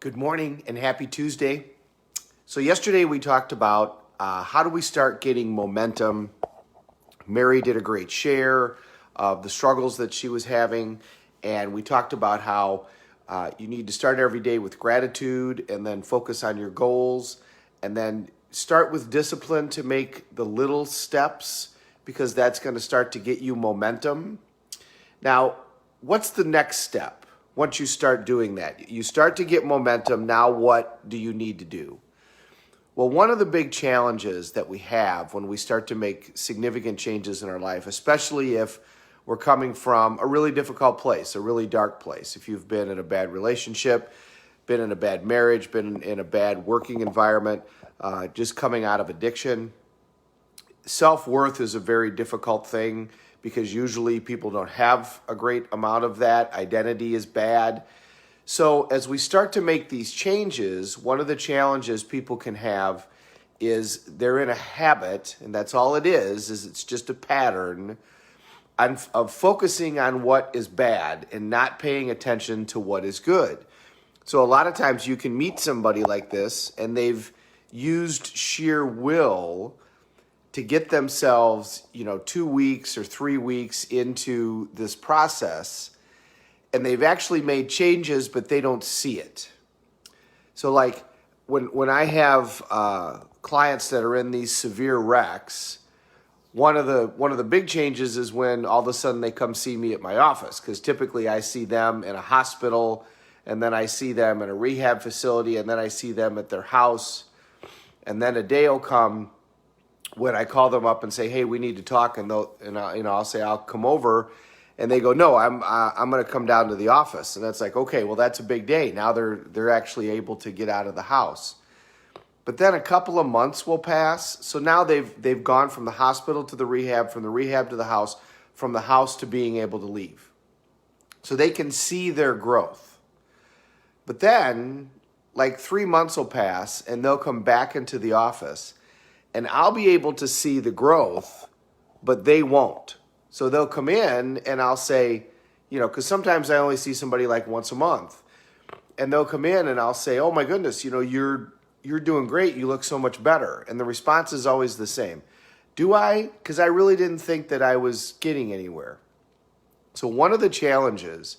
Good morning and happy Tuesday. So yesterday we talked about how do we start getting momentum. Mary did a great share of the struggles that she was having, and we talked about how you need to start every day with gratitude and then focus on your goals and then start with discipline to make the little steps because that's going to start to get you momentum. Now, what's the next step? Once you start doing that, you start to get momentum. Now, what do you need to do? Well, one of the big challenges that we have when we start to make significant changes in our life, especially if we're coming from a really difficult place, a really dark place, if you've been in a bad relationship, been in a bad marriage, been in a bad working environment, just coming out of addiction, self-worth is a very difficult thing because usually people don't have a great amount of that. Identity is bad. So as we start to make these changes, one of the challenges people can have is they're in a habit, and that's all it is it's just a pattern of focusing on what is bad and not paying attention to what is good. So a lot of times you can meet somebody like this and they've used sheer will to get themselves, 2 weeks or 3 weeks into this process, and they've actually made changes, but they don't see it. So like when I have clients that are in these severe wrecks, one of the big changes is when all of a sudden they come see me at my office, because typically I see them in a hospital, and then I see them in a rehab facility, and then I see them at their house, and then a day will come when I call them up and say, "Hey, we need to talk," and I'll say I'll come over, and they go, "No, I'm going to come down to the office," and that's like, okay, well that's a big day. Now they're actually able to get out of the house. But then a couple of months will pass, so now they've gone from the hospital to the rehab, from the rehab to the house, from the house to being able to leave. So they can see their growth. But then, like 3 months will pass, and they'll come back into the office, and I'll be able to see the growth, but they won't. So they'll come in, and I'll say, because sometimes I only see somebody like once a month, and they'll come in, and I'll say, "Oh my goodness, you're doing great. You look so much better." And the response is always the same. Do I? Because I really didn't think that I was getting anywhere. So one of the challenges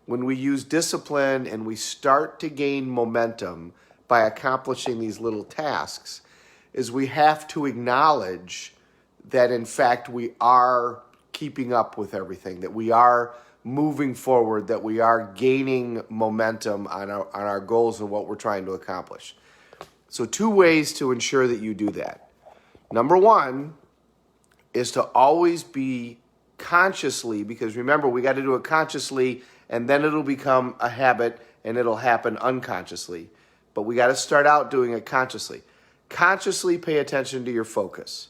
when we use discipline and we start to gain momentum by accomplishing these little tasks is we have to acknowledge that, in fact, we are keeping up with everything, that we are moving forward, that we are gaining momentum on our goals and what we're trying to accomplish. So 2 ways to ensure that you do that. Number 1 is to always be consciously, because remember, we got to do it consciously, and then it'll become a habit, and it'll happen unconsciously. But we got to start out doing it consciously. Consciously pay attention to your focus.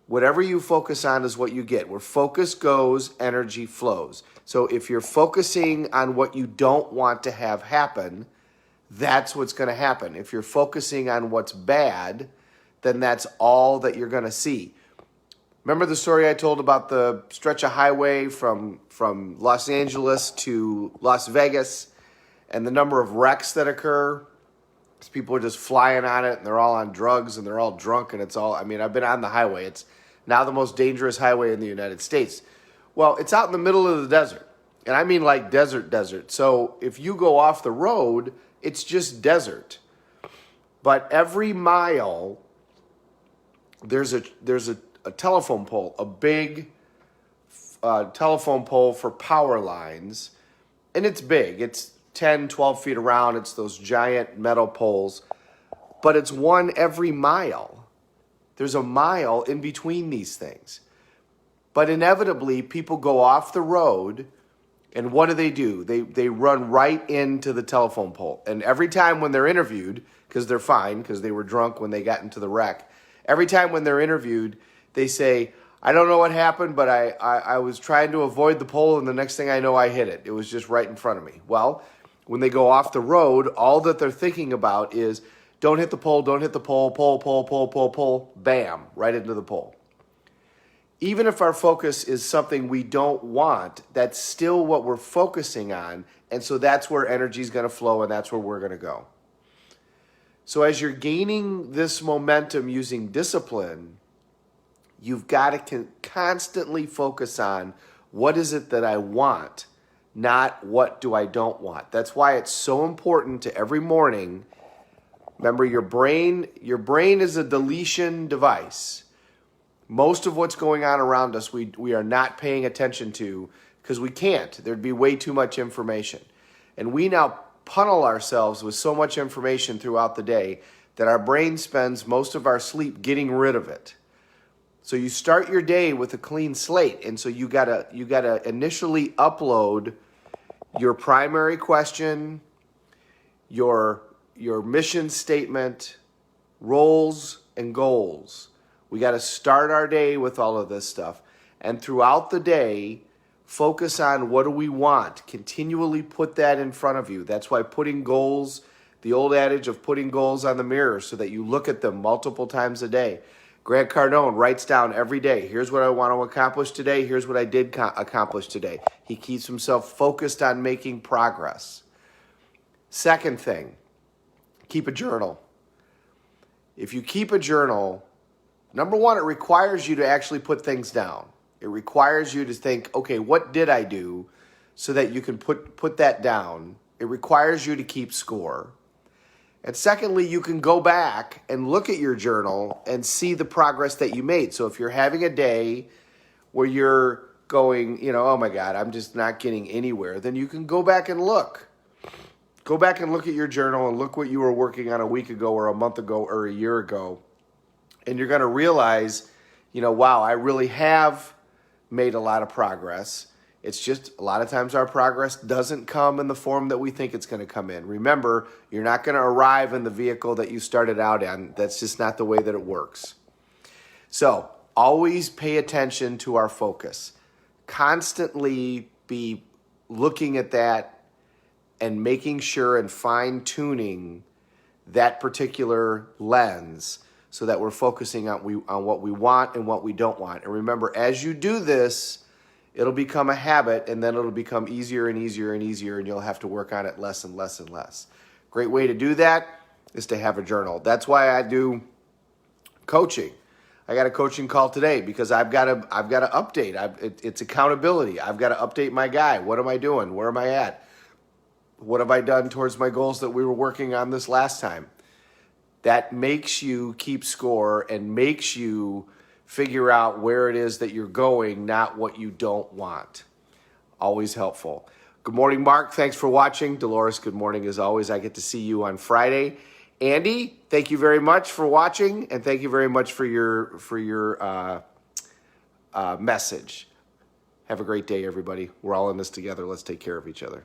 Whatever you focus on is what you get. Where focus goes, energy flows. So if you're focusing on what you don't want to have happen, that's what's going to happen. If you're focusing on what's bad, then that's all that you're going to see. Remember the story I told about the stretch of highway from Los Angeles to Las Vegas and the number of wrecks that occur? People are just flying on it, and they're all on drugs, and they're all drunk, and I've been on the highway. It's now the most dangerous highway in the United States. Well, it's out in the middle of the desert, and I mean like desert. So if you go off the road, it's just desert. But every mile, there's a telephone pole, a big telephone pole for power lines, and it's big. It's 10, 12 feet around. It's those giant metal poles, but it's one every mile. There's a mile in between these things. But inevitably, people go off the road, and what do? They run right into the telephone pole. And every time when they're interviewed, because they're fine, because they were drunk when they got into the wreck, every time when they're interviewed, they say, "I don't know what happened, but I was trying to avoid the pole, and the next thing I know, I hit it. It was just right in front of me." Well, when they go off the road, all that they're thinking about is, don't hit the pole, pole, bam, right into the pole. even if our focus is something we don't want, that's still what we're focusing on. And so that's where energy is going to flow, and that's where we're going to go. So as you're gaining this momentum using discipline, you've got to constantly focus on what is it that I want, not what do I don't want. That's why it's so important to every morning. Remember, your brain is a deletion device. Most of what's going on around us, we are not paying attention to because we can't. There'd be way too much information. And we now funnel ourselves with so much information throughout the day that our brain spends most of our sleep getting rid of it. So you start your day with a clean slate, and so you gotta initially upload your primary question, your mission statement, roles, and goals. We got to start our day with all of this stuff. And throughout the day, focus on what do we want. Continually put that in front of you. That's why putting goals, the old adage of putting goals on the mirror so that you look at them multiple times a day. Grant Cardone writes down every day, here's what I want to accomplish today. Here's what I did accomplish today. He keeps himself focused on making progress. Second thing, keep a journal. If you keep a journal, number one, it requires you to actually put things down. It requires you to think, okay, what did I do, so that you can put that down. It requires you to keep score. And secondly, you can go back and look at your journal and see the progress that you made. So if you're having a day where you're going, oh my God, I'm just not getting anywhere, then you can go back and look. Go back and look at your journal and look what you were working on a week ago or a month ago or a year ago. And you're going to realize, wow, I really have made a lot of progress. It's just a lot of times our progress doesn't come in the form that we think it's going to come in. Remember, you're not going to arrive in the vehicle that you started out in. That's just not the way that it works. So always pay attention to our focus. Constantly be looking at that and making sure and fine-tuning that particular lens so that we're focusing on what we want and what we don't want. And remember, as you do this, it'll become a habit, and then it'll become easier and easier and easier, and you'll have to work on it less and less and less. Great way to do that is to have a journal. That's why I do coaching. I got a coaching call today because I've got to update. It's accountability. I've got to update my guy. What am I doing? Where am I at? What have I done towards my goals that we were working on this last time? That makes you keep score and makes you figure out where it is that you're going, not what you don't want. Always helpful. Good morning, Mark. Thanks for watching. Dolores, good morning as always. I get to see you on Friday. Andy, thank you very much for watching, and thank you very much for your message. Have a great day, everybody. We're all in this together. Let's take care of each other.